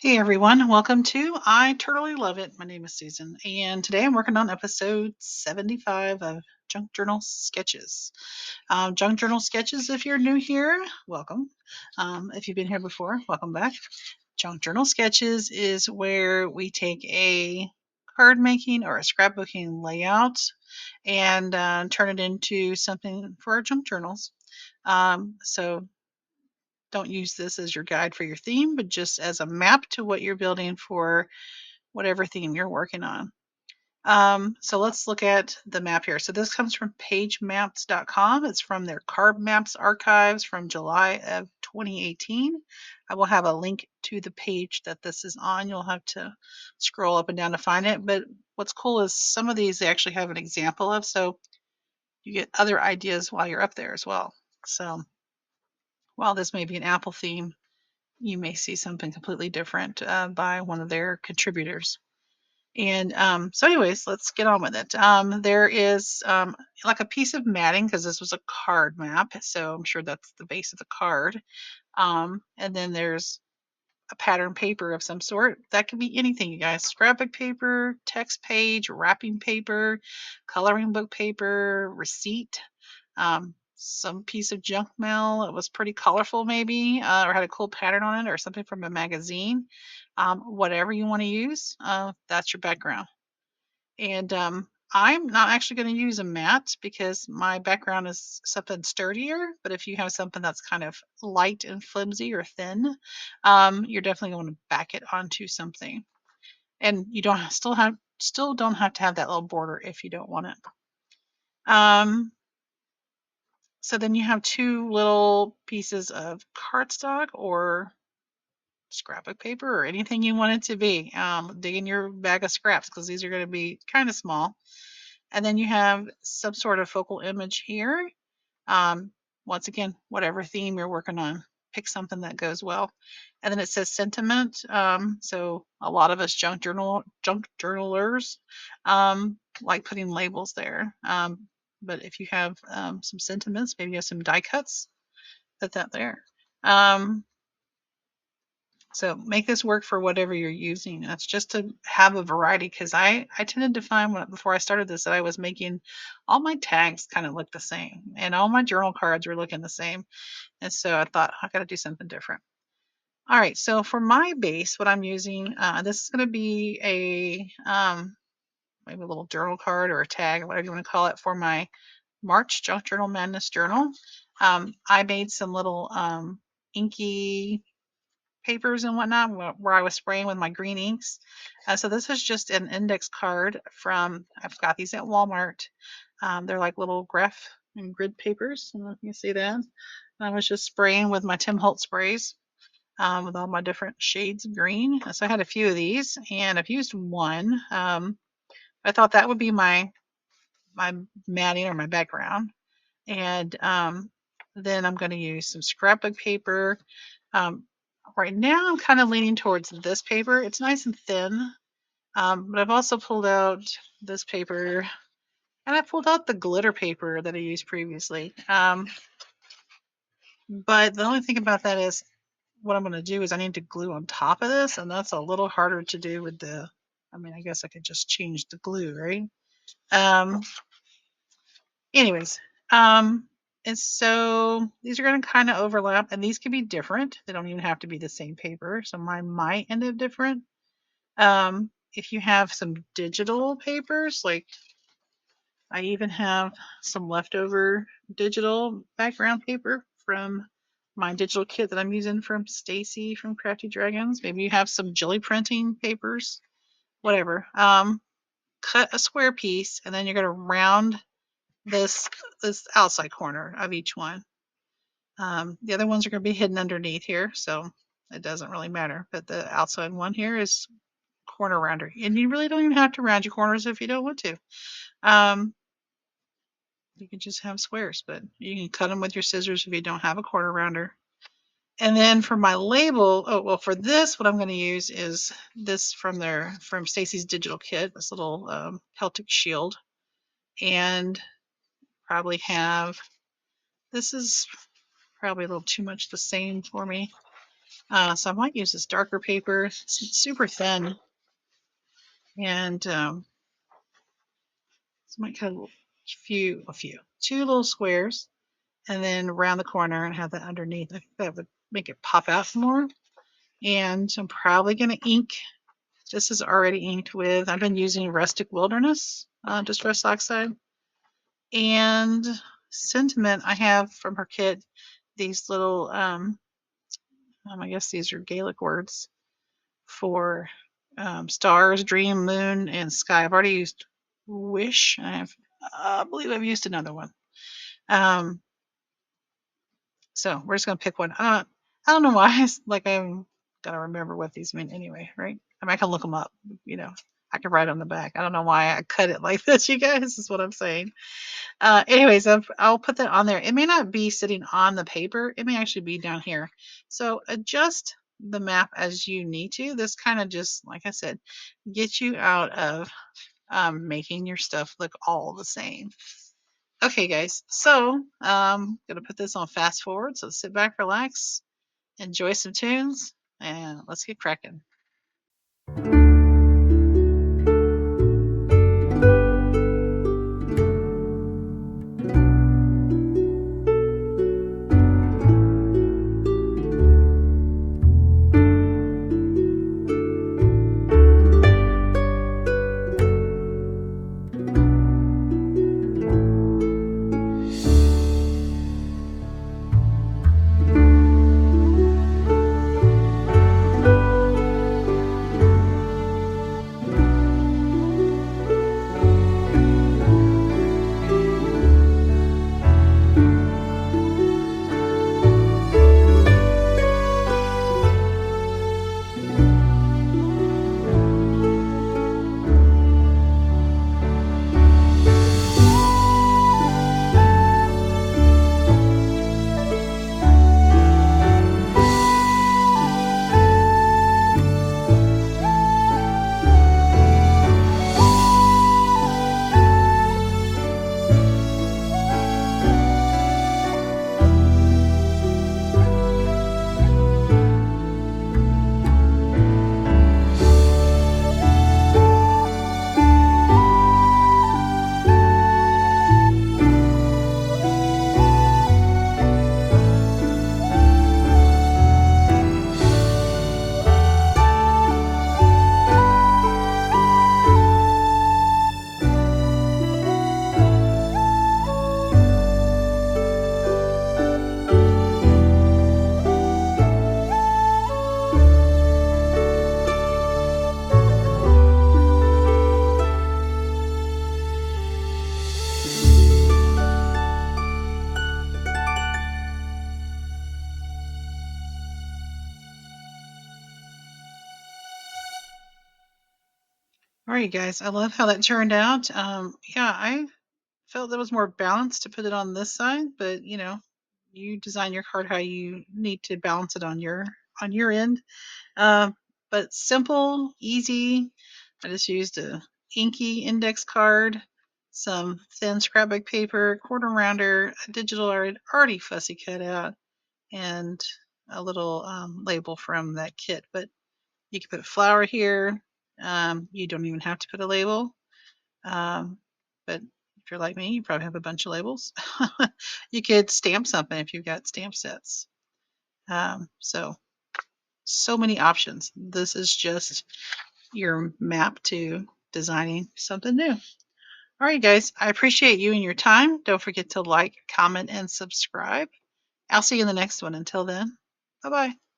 Hey everyone, welcome to I Totally Love It. My name is Susan, and today I'm working on episode 75 of Junk Journal Sketches. Junk Journal Sketches, if you're new here, welcome. If you've been here before, welcome back. Junk Journal Sketches is where we take a card making or a scrapbooking layout and turn it into something for our junk journals. So don't use this as your guide for your theme, but just as a map to what you're building for whatever theme you're working on. So let's look at the map here. So this comes from pagemaps.com. It's from their card maps archives from July of 2018. I will have a link to the page that this is on. You'll have to scroll up and down to find it. But what's cool is some of these they actually have an example of, so you get other ideas while you're up there as well. So while this may be an Apple theme, you may see something completely different by one of their contributors. And so, anyways, let's get on with it. There is like a piece of matting because this was a card map, so I'm sure that's the base of the card. And then there's a pattern paper of some sort. That could be anything, you guys. Scrapbook paper, text page, wrapping paper, coloring book paper, receipt, some piece of junk mail. It was pretty colorful, maybe, or had a cool pattern on it, or something from a magazine. Whatever you want to use, that's your background. And I'm not actually going to use a mat because my background is something sturdier. But if you have something that's kind of light and flimsy or thin, you're definitely going to back it onto something. And you don't still don't have to have that little border if you don't want it. So then you have two little pieces of cardstock or scrapbook paper or anything you want it to be. Dig in your bag of scraps because these are going to be kind of small. And then you have some sort of focal image here. Um, Once again, whatever theme you're working on, pick something that goes well. And then it says sentiment. So a lot of us junk journalers like putting labels there. But if you have some sentiments, maybe you have some die cuts, put that there. So make this work for whatever you're using. That's just to have a variety because I tended to find before I started this that I was making all my tags kind of look the same and all my journal cards were looking the same. And so I thought I got to do something different. All right, so for my base, what I'm using, this is going to be maybe a little journal card or a tag, whatever you want to call it, for my March Junk Journal Madness journal. I made some little inky papers and whatnot where I was spraying with my green inks. So this is just an index card from, I've got these at Walmart. They're like little graph and grid papers. I don't know if you can see that. And I was just spraying with my Tim Holtz sprays with all my different shades of green. So I had a few of these and I've used one. I thought that would be my matting or my background. And then I'm going to use some scrapbook paper. Um, right now, I'm kind of leaning towards this paper. It's nice and thin, but I've also pulled out this paper, and I pulled out the glitter paper that I used previously. But the only thing about that is what I'm going to do is I need to glue on top of this, and that's a little harder to do with the, I mean, I guess I could just change the glue, right? Um, Anyways, and so these are going to kind of overlap, and these can be different. They don't even have to be the same paper, so mine might end up different. If you have some digital papers, like I even have some leftover digital background paper from my digital kit that I'm using from Stacy from Crafty Dragons. Maybe you have some jelly printing papers, whatever. Cut a square piece, and then you're going to round this this outside corner of each one. The other ones are going to be hidden underneath here, so it doesn't really matter. But the outside one here is corner rounder, and you really don't even have to round your corners if you don't want to. You can just have squares, but you can cut them with your scissors if you don't have a corner rounder. And then for my label, oh well, for this, what I'm going to use is this from Stacy's digital kit, this little Celtic shield, and probably have, this is probably a little too much the same for me. So I might use this darker paper. It's super thin. And so I might cut two little squares, and then around the corner and have that underneath. I think that would make it pop out more. And I'm probably going to ink. This is already inked with, I've been using Rustic Wilderness Distress Oxide. And Sentiment, I have from her kit these little, I guess these are Gaelic words for stars, dream, moon, and sky. I've already used Wish. I believe I've used another one. So we're just gonna pick one. I don't know why. I'm gotta remember what these mean anyway, right? I mean, I can look them up. I can write on the back. I don't know why I cut it like this, you guys. Is what I'm saying. Anyways, I'll put that on there. It may not be sitting on the paper. It may actually be down here. So adjust the map as you need to. This kind of just, like I said, gets you out of making your stuff look all the same. Okay, guys. So gonna put this on fast forward. So sit back, relax, enjoy some tunes, and let's get cracking. All right, guys. I love how that turned out. Yeah, I felt that was more balanced to put it on this side, but you design your card how you need to balance it on your end. Um, but simple, easy. I just used a inky index card, some thin scrapbook paper, quarter rounder, a digital already fussy cut out, and a little label from that kit. But you can put a flower here. You don't even have to put a label. But if you're like me, you probably have a bunch of labels. You could stamp something if you've got stamp sets. So many options. This is just your map to designing something new. All right, guys, I appreciate you and your time. Don't forget to like, comment, and subscribe. I'll see you in the next one. Until then, bye bye.